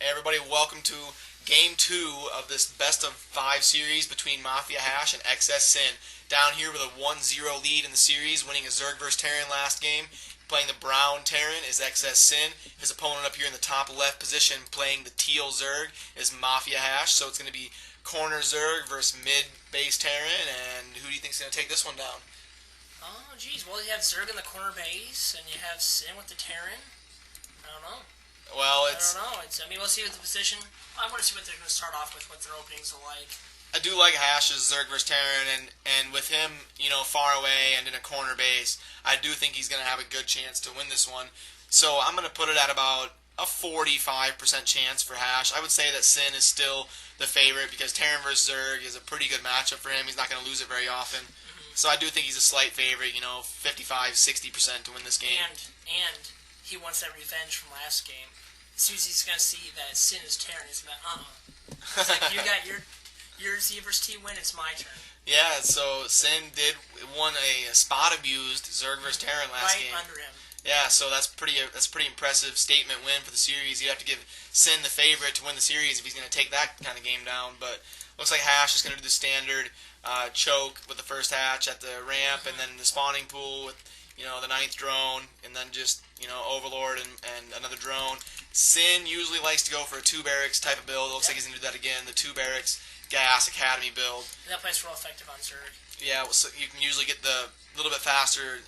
Hey everybody, welcome to Game 2 of this Best of 5 series between MaFia.HasH and xS.SiN. Down here with a 1-0 lead in the series, winning a Zerg vs. Terran last game. Playing the brown Terran is xS.SiN. His opponent up here in the top left position playing the teal Zerg is MaFia.HasH. So it's going to be corner Zerg versus mid base Terran, and who do you think is going to take this one down? Oh, geez. Well, you have Zerg in the corner base, and you have SiN with the Terran. I don't know. Well, I don't know. We'll see what the position. I want to see what they're going to start off with, what their openings are like. I do like HasH's Zerg vs. Terran, and with him, far away and in a corner base, I do think he's going to have a good chance to win this one. So I'm going to put it at about a 45% chance for HasH. I would say that SiN is still the favorite because Terran vs. Zerg is a pretty good matchup for him. He's not going to lose it very often. So I do think he's a slight favorite, 55-60% to win this game. And he wants that revenge from last game. As soon as he's going to see that SiN is Terran, he's going to, It's like, you got your Z vs. T win, it's my turn. Yeah, so SiN won a spot abused Zerg vs. Terran last game. Right under him. Yeah, so that's pretty impressive statement win for the series. You have to give SiN the favorite to win the series if he's going to take that kind of game down. But looks like HasH is going to do the standard choke with the first hatch at the ramp, and then the spawning pool with the 9th drone, and then just Overlord and another drone. SiN usually likes to go for a 2 barracks type of build. It looks like he's going to do that again, the 2 barracks gas academy build. And that plays real effective on Zerg. Yeah, well, so you can usually get the little bit faster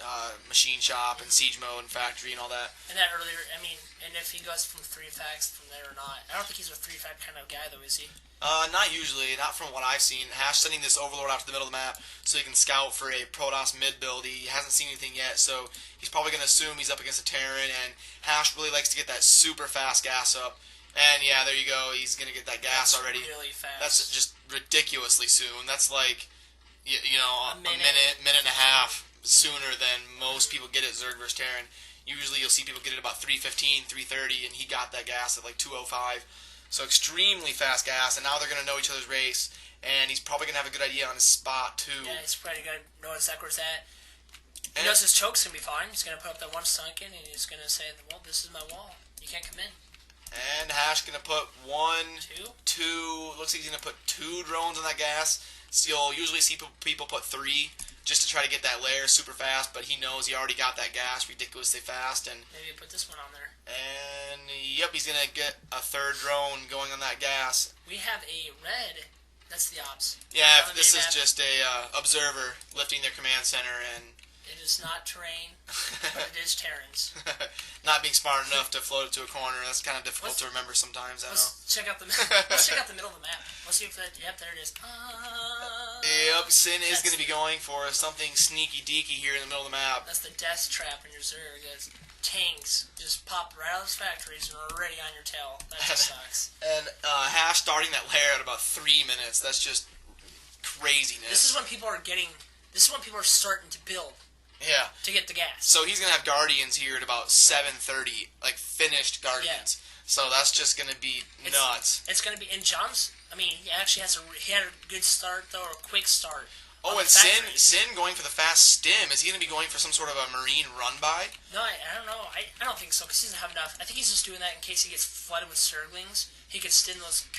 machine shop and siege mode and factory and all that. And that earlier, and if he goes from 3 facts from there or not. I don't think he's a 3 fact kind of guy though, is he? Not usually, not from what I've seen. HasH sending this Overlord out to the middle of the map so he can scout for a Protoss mid build. He hasn't seen anything yet, so he's probably going to assume he's up against a Terran, and HasH really likes to get that super fast gas up. And yeah, there you go, he's going to get that gas already. Really fast. That's just ridiculously soon. That's like, a minute and a half sooner than most people get it Zerg vs. Terran. Usually you'll see people get it about 3:15, 3:30, and he got that gas at like 2:05. So extremely fast gas, and now they're going to know each other's race, and he's probably going to have a good idea on his spot, too. Yeah, he's probably going to know exactly where it's at. He knows his choke's going to be fine. He's going to put up that one sunken, and he's going to say, well, this is my wall. You can't come in. And HasH going to put two, looks like he's going to put 2 drones on that gas. So you'll usually see people put 3 just to try to get that layer super fast, but he knows he already got that gas ridiculously fast. And maybe put this one on there. And yep, he's going to get a 3rd drone going on that gas. We have a red, that's the ops. Yeah, this is just a observer lifting their command center, and it is not terrain, but it is Terrans. Not being smart enough to float it to a corner. That's kind of difficult to remember sometimes. Let's check out the middle of the map. Let's see if yep, there it is. Yep, SiN is going to be going for something sneaky deaky here in the middle of the map. That's the death trap in your Zerg. Tanks just pop right out of those factories and are already on your tail. That just sucks. And HasH starting that lair at about 3 minutes. That's just craziness. This is when people are starting to build. Yeah. To get the gas. So he's going to have Guardians here at about 7:30, like finished Guardians. Yeah. So that's just going to be nuts. It's going to be, and John's, he actually he had a good start though, or a quick start. Oh, and SiN going for the fast stim. Is he going to be going for some sort of a Marine run-by? No, I don't know. I don't think so, because he doesn't have enough. I think he's just doing that in case he gets flooded with Zerglings. He could stim those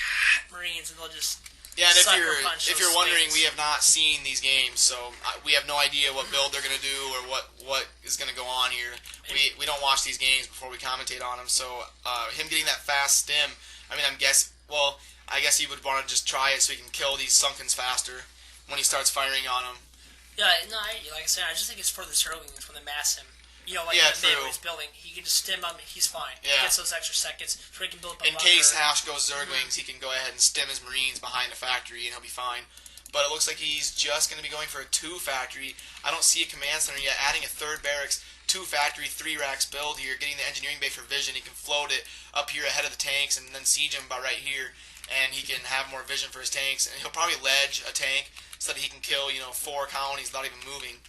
Marines, and they'll just... Yeah, and if you're wondering, we have not seen these games, so we have no idea what build they're going to do or what is going to go on here. We don't watch these games before we commentate on them, so him getting that fast stim, I guess he would want to just try it so he can kill these Sunkens faster when he starts firing on them. Yeah, no, like I said, I just think it's for the Zerglings when they mass him. When he's building, he can just stim him, he's fine. Yeah. He gets those extra seconds so he can build up a In case HasH goes Zerglings, he can go ahead and stim his Marines behind the factory and he'll be fine. But it looks like he's just going to be going for a 2 factory. I don't see a command center yet. Adding a 3rd barracks, 2 factory, 3 racks build here, getting the engineering bay for vision. He can float it up here ahead of the tanks and then siege him by right here. And he can have more vision for his tanks. And he'll probably ledge a tank so that he can kill, 4 colonies without even moving.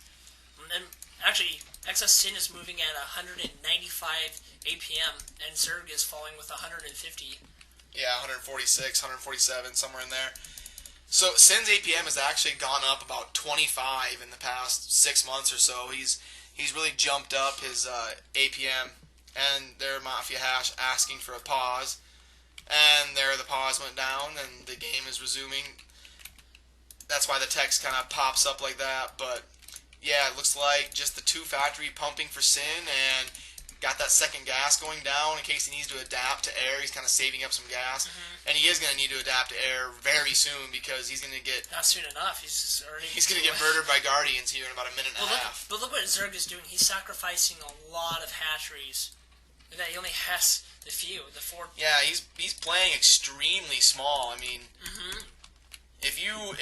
And actually, xS.SiN is moving at 195 APM, and Zerg is falling with 150. Yeah, 146, 147, somewhere in there. So SiN's APM has actually gone up about 25 in the past 6 months or so. He's really jumped up his APM, and there MaFia.HasH asking for a pause. And there the pause went down, and the game is resuming. That's why the text kind of pops up like that. But yeah, it looks like just the 2 factory pumping for SiN, and got that second gas going down in case he needs to adapt to air. He's kind of saving up some gas, and he is going to need to adapt to air very soon because he's going to get not soon enough. He's going to get murdered by Guardians here in about a minute and a half. But look what Zerg is doing. He's sacrificing a lot of hatcheries. Look at that, he only has the 4. Yeah, he's playing extremely small. I mean, if you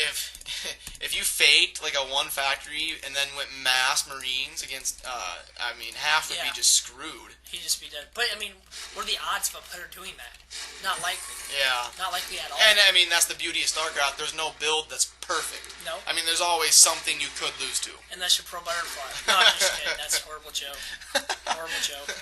faked like a 1 factory and then went mass Marines against, I mean, half would be just screwed. He'd just be dead. But I mean, what are the odds of a player doing that? Not likely. Yeah. Not likely at all. And I mean, that's the beauty of StarCraft. There's no build that's perfect. No. I mean, there's always something you could lose to. Unless you're pro butterfly. No, I'm just kidding. That's a horrible joke. Horrible joke.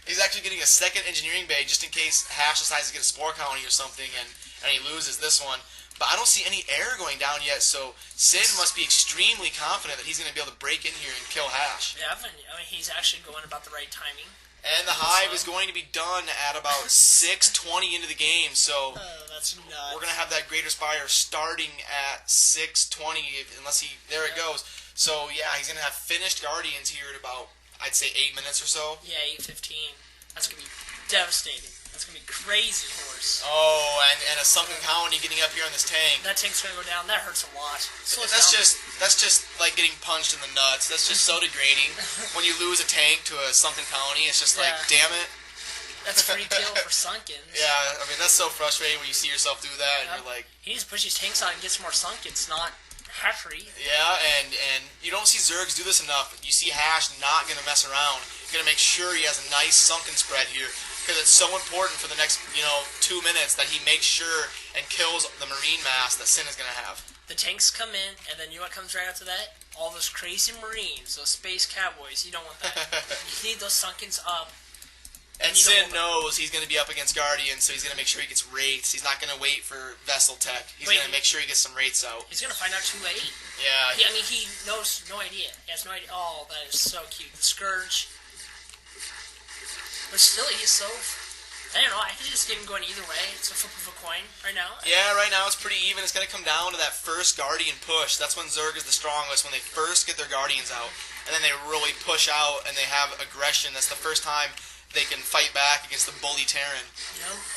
He's actually getting a second engineering bay just in case Hash decides to get a spore colony or something, and he loses this one. But I don't see any air going down yet, so SiN must be extremely confident that he's going to be able to break in here and kill Hash. Yeah, I mean, he's actually going about the right timing. And the hive is going to be done at about 6:20 into the game, so that's nuts. we're going to have that Greater Spire starting at 6:20, unless he... There it goes. So, yeah, he's going to have finished Guardians here at about, I'd say, 8 minutes or so. Yeah, 8:15. That's going to be devastating. That's going to be crazy, horse. Oh, and a sunken colony getting up here on this tank. That tank's going to go down. That hurts a lot. That's just like getting punched in the nuts. That's just so degrading. When you lose a tank to a sunken colony, it's just like, damn it. That's free kill for Sunkens. Yeah, I mean, that's so frustrating when you see yourself do that, and you're like... He needs to push his tanks out and get some more Sunkens, not hatchery. Yeah, and you don't see Zergs do this enough. You see Hash not going to mess around. He's going to make sure he has a nice sunken spread here, because it's so important for the next, 2 minutes that he makes sure and kills the Marine mass that SiN is going to have. The tanks come in, and then you know what comes right after that? All those crazy Marines, those space cowboys. You don't want that. You need those Sunkens up. And SiN knows he's going to be up against Guardians, so he's going to make sure he gets wraiths. He's not going to wait for Vessel Tech. He's going to make sure he gets some wraiths out. He's going to find out too late. Yeah. He knows no idea. He has no idea. Oh, that is so cute. The Scourge. But still, he's so... I don't know. I could just get him going either way. It's a flip of a coin right now. Yeah, right now it's pretty even. It's going to come down to that first Guardian push. That's when Zerg is the strongest, when they first get their Guardians out. And then they really push out, and they have aggression. That's the first time they can fight back against the bully Terran.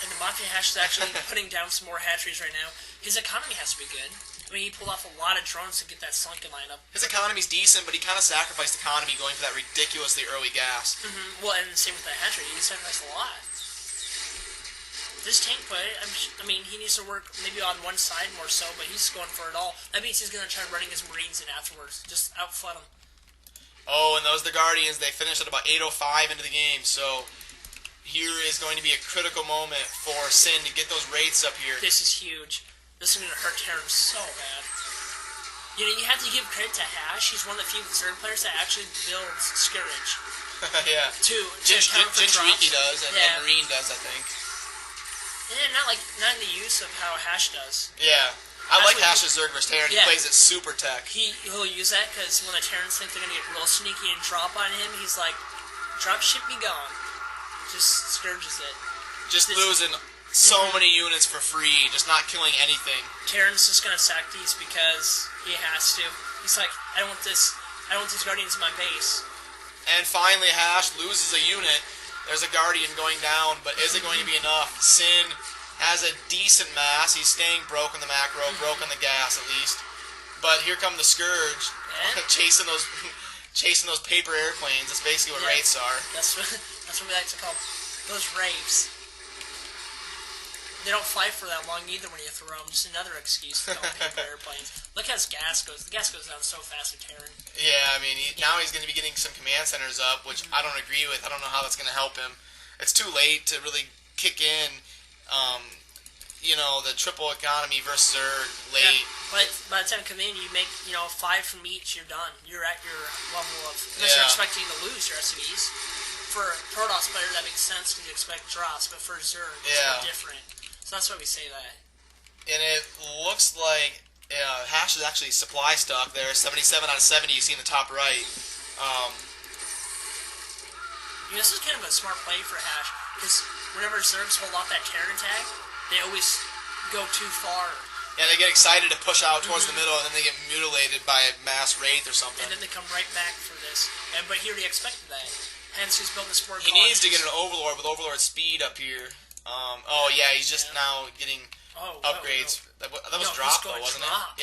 And the MaFia.HasH is actually putting down some more hatcheries right now. His economy has to be good. I mean, he pulled off a lot of drones to get that sunken lineup. His economy's decent, but he kind of sacrificed economy going for that ridiculously early gas. Well, and same with the hatchery. He sacrificed a lot. This tank play, I mean, he needs to work maybe on one side more so, but he's going for it all. That means he's going to try running his Marines in afterwards. Just outflood them. Oh, and those are the Guardians. They finished at about 8:05 into the game, so here is going to be a critical moment for SiN to get those wraiths up here. This is huge. This is going to hurt Terran so bad. You have to give credit to HasH. He's one of the few Zerg players that actually builds Scourge. Yeah. Jinchuriki does, and Marine does, I think. And not in the use of how HasH does. Yeah. I like HasH's Zerg vs. Terran. He plays it super tech. He'll use that because when the Terrans think they're going to get real sneaky and drop on him, he's like, drop ship, be gone. Just Scourges it. Just losing so many units for free, just not killing anything. Terran's just going to sack these because he has to. He's like, I don't want these Guardians in my base. And finally, HasH loses a unit. There's a Guardian going down, but is it going to be enough? SiN has a decent mass. He's staying broke in the macro, broke in the gas at least. But here come the Scourge, chasing those paper airplanes. That's basically what wraiths are. That's what we like to call those wraiths. They don't fly for that long either when you throw them. Just another excuse to call them paper airplanes. Look how his gas goes. The gas goes down so fast with Terran. Yeah, I mean, now he's going to be getting some command centers up, which I don't agree with. I don't know how that's going to help him. It's too late to really kick in, the triple economy versus Zerg late. Yeah, but by the time you come in, you make, 5 from each, you're done. You're at your level of, unless you're expecting to lose your SCVs. For a Protoss player, that makes sense because you expect drops, but for Zerg, it's more different. So that's why we say that. And it looks like HasH is actually supply stock there. 77 out of 70 you see in the top right. This is kind of a smart play for HasH because whenever Zergs hold off that Terran attack, they always go too far. Yeah, they get excited to push out towards the middle, and then they get mutilated by a mass wraith or something. And then they come right back for this. But he already expected that. Hence, he's building the sport. He needs to get an Overlord with Overlord speed up here. Oh yeah, he's just now getting upgrades. No. That was dropped though, wasn't it? Yeah.